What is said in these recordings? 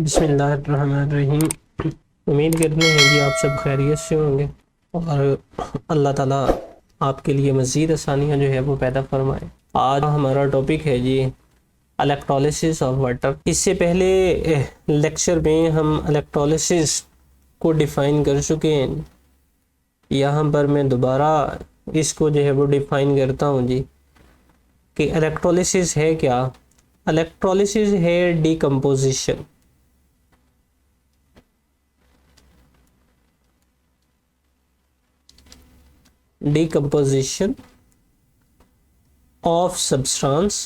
बिस्मिल्लाहिर्रहमानिर्रहीम। उम्मीद करते हैं कि आप सब खैरियत से होंगे और अल्लाह ताला आपके लिए मज़ीद आसानियाँ जो है वो पैदा फरमाए। आज हमारा टॉपिक है जी इलेक्ट्रोलिसिस ऑफ वाटर। इससे पहले लेक्चर में हम इलेक्ट्रोलिसिस को डिफ़ाइन कर चुके हैं। यहाँ पर मैं दोबारा इसको जो है वो डिफ़ाइन करता हूँ जी कि इलेक्ट्रोलिसिस है क्या। इलेक्ट्रोलिसिस है decomposition. Decomposition of substance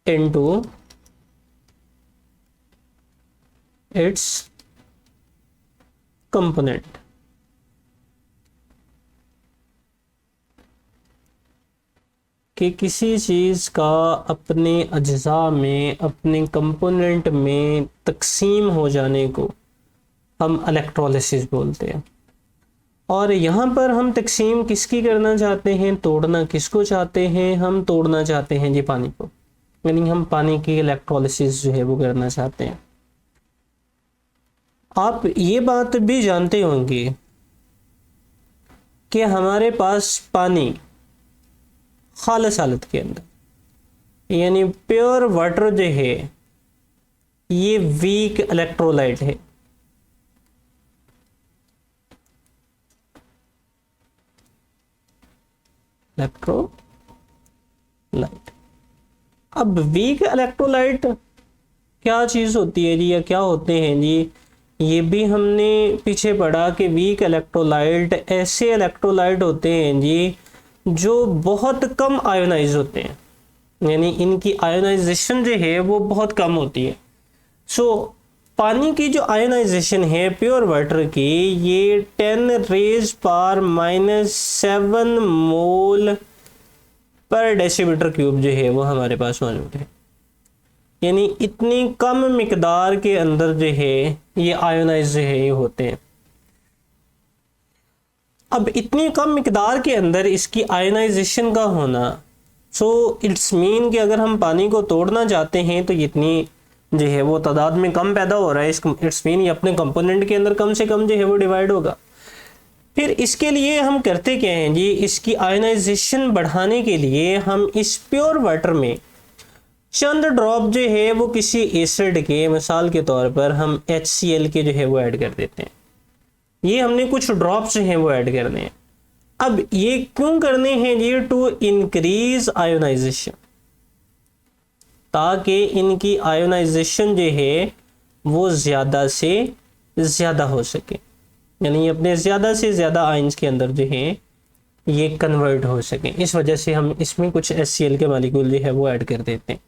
into its component। कि किसी चीज़ का अपने अज्जा में, अपने कंपोनेंट में तकसीम हो जाने को हम इलेक्ट्रोलिसिस बोलते हैं। और यहाँ पर हम तकसीम किसकी करना चाहते हैं, तोड़ना किसको चाहते हैं? हम तोड़ना चाहते हैं जी पानी को, यानी हम पानी की इलेक्ट्रोलिसिस जो है वो करना चाहते हैं। आप ये बात भी जानते होंगे कि हमारे पास पानी खालिस हालत के अंदर, यानी प्योर वाटर जो है ये वीक इलेक्ट्रोलाइट है। इलेक्ट्रोलाइट। अब वीक इलेक्ट्रोलाइट क्या चीज़ होती है जी, या क्या होते हैं जी? ये भी हमने पीछे पढ़ा कि वीक इलेक्ट्रोलाइट ऐसे इलेक्ट्रोलाइट होते हैं जी जो बहुत कम आयोनाइज होते हैं, यानी इनकी आयोनाइजेशन जो है वो बहुत कम होती है। पानी की जो आयोनाइजेशन है प्योर वाटर की, ये 10⁻⁻⁷ मोल पर डेसीमीटर क्यूब जो है वो हमारे पास मौजूद है। यानी इतनी कम मिकदार के अंदर जो है ये आयोनाइज जो है ये होते हैं। अब इतनी कम मिकदार के अंदर इसकी आयोनाइजेशन का होना, इट्स मीन कि अगर हम पानी को तोड़ना चाहते हैं तो इतनी जो है वो तादाद में कम पैदा हो रहा है। इट्स मीन ये अपने कंपोनेंट के अंदर कम से कम जो है वो डिवाइड होगा। फिर इसके लिए हम करते क्या हैं जी, इसकी आयोनाइजेशन बढ़ाने के लिए हम इस प्योर वाटर में चंद ड्रॉप जो है वो किसी एसिड के, मिसाल के तौर पर हम HCl के जो है वो ऐड कर देते हैं। ये हमने कुछ ड्रॉप्स हैं वो ऐड करने हैं। अब ये क्यों करने हैं जी? टू इंक्रीज आयोनाइजेशन, ताकि इनकी आयोनाइजेशन जो है वो ज़्यादा से ज़्यादा हो सके, यानी अपने ज़्यादा से ज़्यादा आयंस के अंदर जो है ये कन्वर्ट हो सके। इस वजह से हम इसमें कुछ HCl के मॉलिक्यूल जो है वो ऐड कर देते हैं।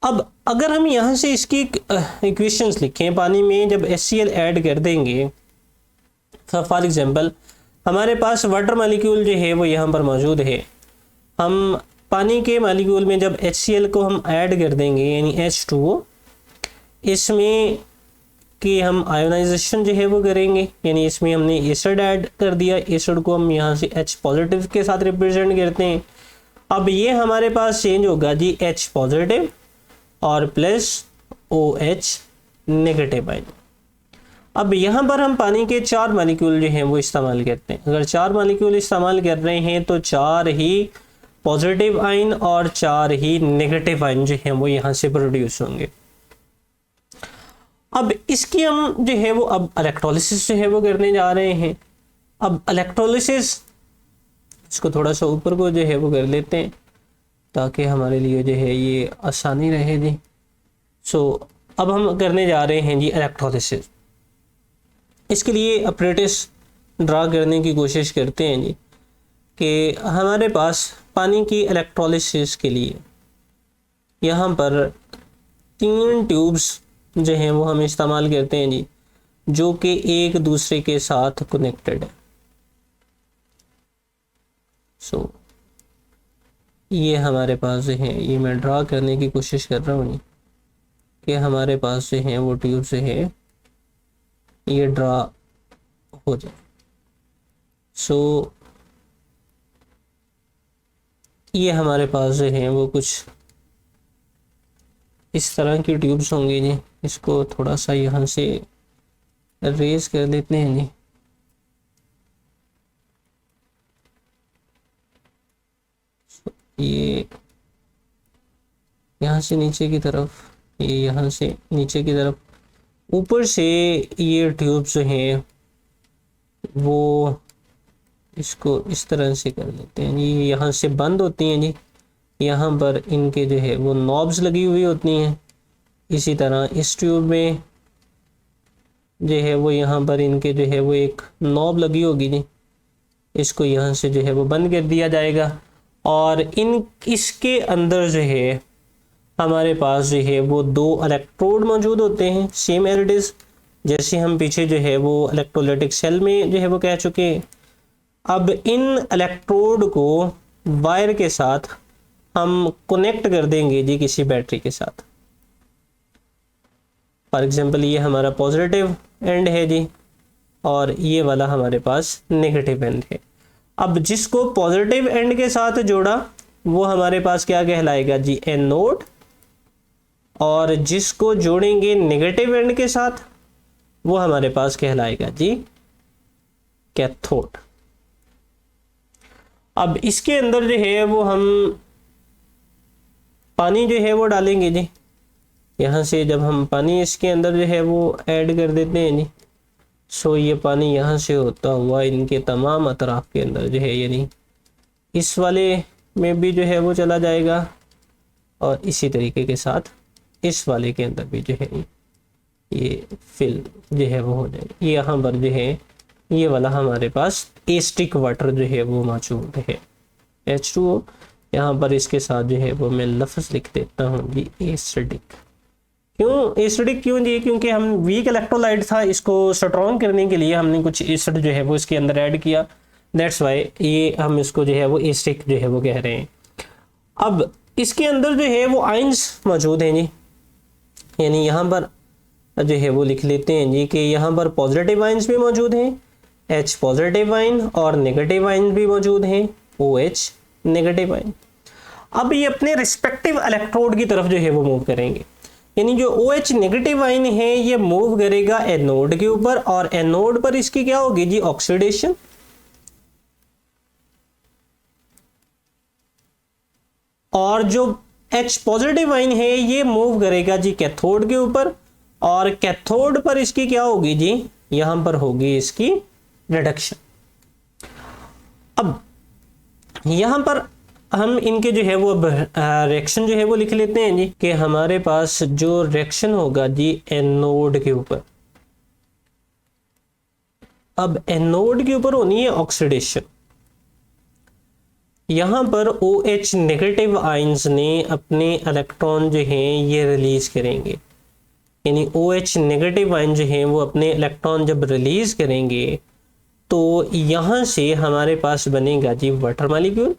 अब अगर हम यहाँ से इसकी इक्वेशंस लिखें, पानी में जब HCl ऐड कर देंगे, फॉर एग्जांपल हमारे पास वाटर मॉलिक्यूल जो है वो यहाँ पर मौजूद है। हम पानी के मॉलिक्यूल में जब HCl को हम ऐड कर देंगे, यानी H2O, इसमें कि हम आयोनाइजेशन जो है वो करेंगे, यानी इसमें हमने एसिड ऐड कर दिया। एसिड को हम यहाँ से H पॉजिटिव के साथ रिप्रेजेंट करते हैं। अब ये हमारे पास चेंज होगा जी H पॉजिटिव और प्लस OH नेगेटिव आयन। अब यहाँ पर हम पानी के 4 मॉलिक्यूल जो हैं वो इस्तेमाल करते हैं। अगर 4 मॉलिक्यूल इस्तेमाल कर रहे हैं तो 4 ही पॉजिटिव आयन और 4 ही नेगेटिव आयन जो हैं वो यहाँ से प्रोड्यूस होंगे। अब इसकी हम जो है वो अब इलेक्ट्रोलिसिस जो है वो करने जा रहे हैं। अब इलेक्ट्रोलिसिस, इसको थोड़ा सा ऊपर को जो है वो कर लेते हैं ताकि हमारे लिए जो है ये आसानी रहे जी। अब हम करने जा रहे हैं जी इलेक्ट्रोलिसिस। इसके लिए अपरेटस ड्रा करने की कोशिश करते हैं जी कि हमारे पास पानी की इलेक्ट्रोलिसिस के लिए यहाँ पर 3 ट्यूब्स जो हैं वो हम इस्तेमाल करते हैं जी, जो कि एक दूसरे के साथ कनेक्टेड है। ये हमारे पास जो है, ये मैं ड्रा करने की कोशिश कर रहा हूँ कि हमारे पास जो है वो ट्यूब जो है ये ड्रा हो जाए। ये हमारे पास जो है वो कुछ इस तरह की ट्यूब्स होंगी जी। इसको थोड़ा सा यहाँ से रेज कर देते हैं जी। ये यहाँ से नीचे की तरफ, ये यहाँ से नीचे की तरफ, ऊपर से ये ट्यूब जो हैं वो इसको इस तरह से कर देते हैं जी। यहाँ से बंद होती हैं जी, यहाँ पर इनके जो है वो नॉब्स लगी हुई होती हैं। इसी तरह इस ट्यूब में जो है वो यहाँ पर इनके जो है वो एक नॉब लगी होगी जी। इसको यहाँ से जो है वो बंद कर दिया जाएगा और इसके अंदर जो है हमारे पास जो है वो 2 इलेक्ट्रोड मौजूद होते हैं, सेम एज इट इज, जैसे हम पीछे जो है वो इलेक्ट्रोलाइटिक सेल में जो है वो कह चुके हैं। अब इन इलेक्ट्रोड को वायर के साथ हम कनेक्ट कर देंगे जी किसी बैटरी के साथ। फॉर एग्जांपल ये हमारा पॉजिटिव एंड है जी और ये वाला हमारे पास नेगेटिव एंड है। अब जिसको पॉजिटिव एंड के साथ जोड़ा वो हमारे पास क्या कहलाएगा जी, एनोड, और जिसको जोड़ेंगे नेगेटिव एंड के साथ वो हमारे पास कहलाएगा जी कैथोड। अब इसके अंदर जो है वो हम पानी जो है वो डालेंगे जी। यहाँ से जब हम पानी इसके अंदर जो है वो ऐड कर देते हैं जी, सो ये पानी यहाँ से होता हुआ इनके तमाम अतराफ के अंदर जो है, यानी इस वाले में भी जो है वो चला जाएगा और इसी तरीके के साथ इस वाले के अंदर भी जो है ये फिल जो है वो हो जाएगा। ये यहाँ पर जो है ये वाला हमारे पास एसिडिक वाटर जो है वो मौजूद है, H2O। यहाँ पर इसके साथ जो है वो मैं लफ्ज़ लिख देता हूँ जी, एसिडिक। क्यों एसिडिक क्यों जी, क्योंकि हम वीक इलेक्ट्रोलाइट था, इसको स्ट्रॉन्ग करने के लिए हमने कुछ एसिड जो है वो इसके अंदर ऐड किया, दैट्स वाई ये हम इसको जो है वो एसिडिक जो है वो कह रहे हैं। अब इसके अंदर जो है वो आयंस मौजूद हैं जी, यानी यहाँ पर जो है वो लिख लेते हैं जी कि यहाँ पर पॉजिटिव आयंस भी मौजूद हैं, H पॉजिटिव आयन, और नेगेटिव आयन भी मौजूद हैं, OH नेगेटिव आयन। अब ये अपने रिस्पेक्टिव इलेक्ट्रोड की तरफ जो है वो मूव करेंगे, यानी जो OH नेगेटिव आयन है ये मूव करेगा एनोड के ऊपर और एनोड पर इसकी क्या होगी जी, ऑक्सीडेशन। और जो H पॉजिटिव आयन है ये मूव करेगा जी कैथोड के ऊपर और कैथोड पर इसकी क्या होगी जी, यहां पर होगी इसकी रिडक्शन। अब यहां पर हम इनके जो है वो रिएक्शन जो है वो लिख लेते हैं जी कि हमारे पास जो रिएक्शन होगा जी एनोड के ऊपर, अब एनोड के ऊपर होनी है ऑक्सीडेशन। यहां पर OH नेगेटिव आयंस ने अपने इलेक्ट्रॉन जो हैं ये रिलीज करेंगे, यानी OH नेगेटिव आयन जो हैं वो अपने इलेक्ट्रॉन जब रिलीज करेंगे तो यहां से हमारे पास बनेगा जी वाटर मॉलिक्यूल,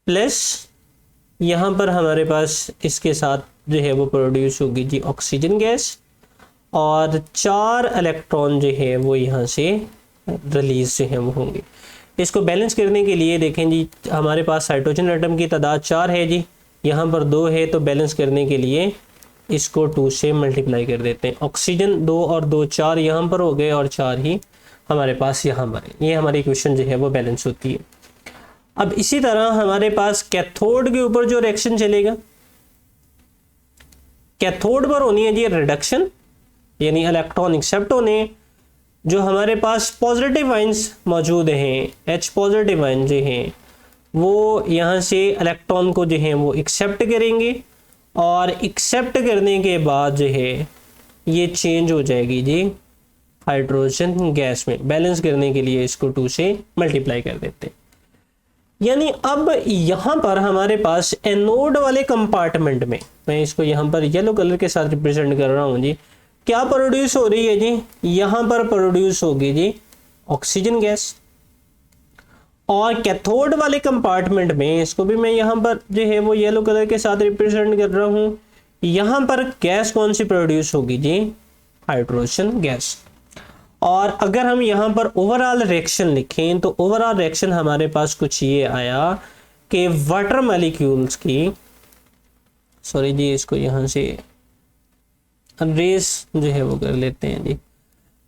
प्लस यहाँ पर हमारे पास इसके साथ जो है वो प्रोड्यूस होगी जी ऑक्सीजन गैस, और 4 इलेक्ट्रॉन जो है वो यहाँ से रिलीज जो है वो होंगे। इसको बैलेंस करने के लिए देखें जी, हमारे पास हाइड्रोजन एटम की तादाद 4 है जी, यहाँ पर 2 है, तो बैलेंस करने के लिए इसको 2 से मल्टीप्लाई कर देते हैं। ऑक्सीजन 2 और 2 4 यहाँ पर हो गए और 4 ही हमारे पास यहाँ पर है। ये हमारी इक्वेशन जो है वो बैलेंस होती है। अब इसी तरह हमारे पास कैथोड के ऊपर जो रिएक्शन चलेगा, कैथोड पर होनी है जी रिडक्शन, यानी इलेक्ट्रॉन एक्सेप्ट होने। जो हमारे पास पॉजिटिव आयंस मौजूद हैं, H पॉजिटिव आयन जो हैं वो यहाँ से इलेक्ट्रॉन को जो है वो एक्सेप्ट करेंगे और एक्सेप्ट करने के बाद जो है ये चेंज हो जाएगी जी हाइड्रोजन गैस में। बैलेंस करने के लिए इसको 2 से मल्टीप्लाई कर देते हैं। यानी अब यहाँ पर हमारे पास एनोड वाले कंपार्टमेंट में, मैं इसको यहाँ पर येलो कलर के साथ रिप्रेजेंट कर रहा हूँ जी, क्या प्रोड्यूस हो रही है जी, यहाँ पर प्रोड्यूस होगी जी ऑक्सीजन गैस। और कैथोड वाले कंपार्टमेंट में, इसको भी मैं यहाँ पर जो है वो येलो कलर के साथ रिप्रेजेंट कर रहा हूँ, यहाँ पर गैस कौन सी प्रोड्यूस होगी जी, हाइड्रोजन गैस। और अगर हम यहाँ पर ओवरऑल रिएक्शन लिखें तो ओवरऑल रिएक्शन हमारे पास कुछ ये आया कि वाटर मॉलिक्यूल्स की, सॉरी जी इसको यहाँ से रेस जो है वो कर लेते हैं जी,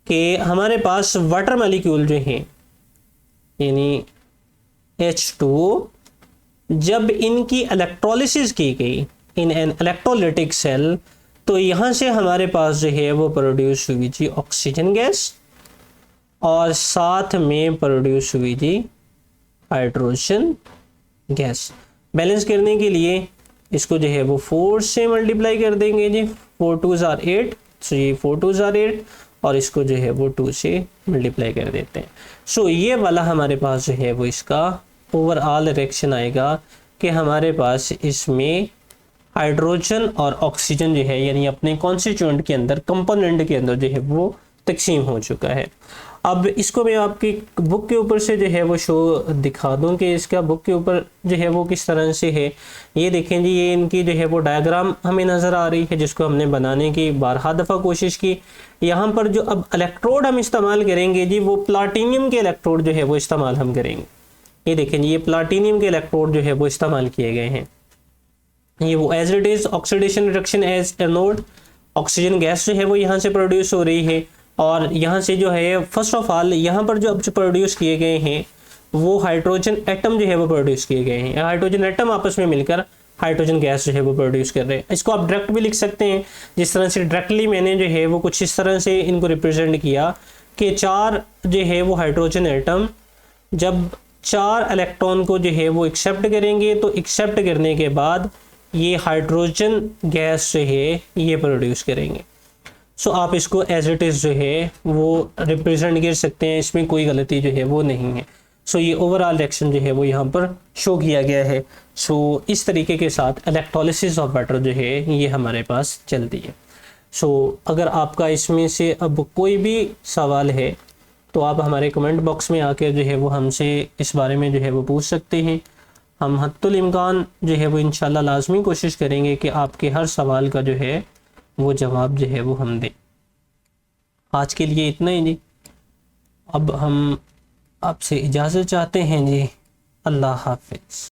कि हमारे पास वाटर मॉलिक्यूल जो हैं यानी H2O, जब इनकी इलेक्ट्रोलिसिस की गई इन एन इलेक्ट्रोलिटिक सेल, तो यहाँ से हमारे पास जो है वो प्रोड्यूस हुई जी ऑक्सीजन गैस और साथ में प्रोड्यूस हुई जी हाइड्रोजन गैस। बैलेंस करने के लिए इसको जो है वो 4 से मल्टीप्लाई कर देंगे जी, 4 2 आर 8, सो ये 4 2 आर 8 और इसको जो है वो 2 से मल्टीप्लाई कर देते हैं। सो ये वाला हमारे पास जो है वो इसका ओवरऑल रिएक्शन आएगा कि हमारे पास इसमें हाइड्रोजन और ऑक्सीजन जो है यानी अपने कॉन्स्टिट्यूएंट के अंदर, कंपोनेंट के अंदर जो है वो तकसीम हो चुका है। अब इसको मैं आपकी बुक के ऊपर से जो है वो शो दिखा दूं कि इसका बुक के ऊपर जो है वो किस तरह से है। ये देखें जी, ये इनकी जो है वो डायग्राम हमें नज़र आ रही है जिसको हमने बनाने की बारहा दफ़ा कोशिश की। यहाँ पर जो अब इलेक्ट्रोड हम इस्तेमाल करेंगे जी, वो प्लाटीनियम के इलेक्ट्रोड जो है वो इस्तेमाल हम करेंगे। ये देखें जी, ये प्लाटीनियम के इलेक्ट्रोड जो है वो इस्तेमाल किए गए हैं। ये वो as it is oxidation reduction as anode, oxygen gas जो है वो यहाँ से प्रोड्यूस हो रही है और यहाँ से जो है फर्स्ट ऑफ ऑल यहाँ पर जो अब जो प्रोड्यूस किए गए हैं वो हाइड्रोजन एटम जो है वो प्रोड्यूस किए गए हैं। हाइड्रोजन एटम आपस में मिलकर हाइड्रोजन गैस जो है वो प्रोड्यूस कर रहे हैं। इसको आप डायरेक्ट भी लिख सकते हैं, जिस तरह से डायरेक्टली मैंने जो है वो कुछ इस तरह से इनको रिप्रेजेंट किया कि 4 जो है वो हाइड्रोजन एटम जब 4 इलेक्ट्रॉन को जो है वो एक्सेप्ट करेंगे तो एक्सेप्ट करने के बाद ये हाइड्रोजन गैस जो है ये प्रोड्यूस करेंगे। सो आप इसको एज इट इज़ जो है वो रिप्रेजेंट कर सकते हैं, इसमें कोई गलती जो है वो नहीं है। सो ये ओवरऑल रिएक्शन जो है वो यहाँ पर शो किया गया है। सो इस तरीके के साथ इलेक्ट्रोलिसिस ऑफ वाटर जो है ये हमारे पास चलती है। सो अगर आपका इसमें से अब कोई भी सवाल है तो आप हमारे कमेंट बॉक्स में आकर जो है वो हमसे इस बारे में जो है वो पूछ सकते हैं। हम हद्दुल इम्कान जो है वो इंशाल्लाह लाजमी कोशिश करेंगे कि आपके हर सवाल का जो है वो जवाब जो है वो हम दें। आज के लिए इतना ही जी, अब हम आपसे इजाज़त चाहते हैं जी। अल्लाह हाफिज़।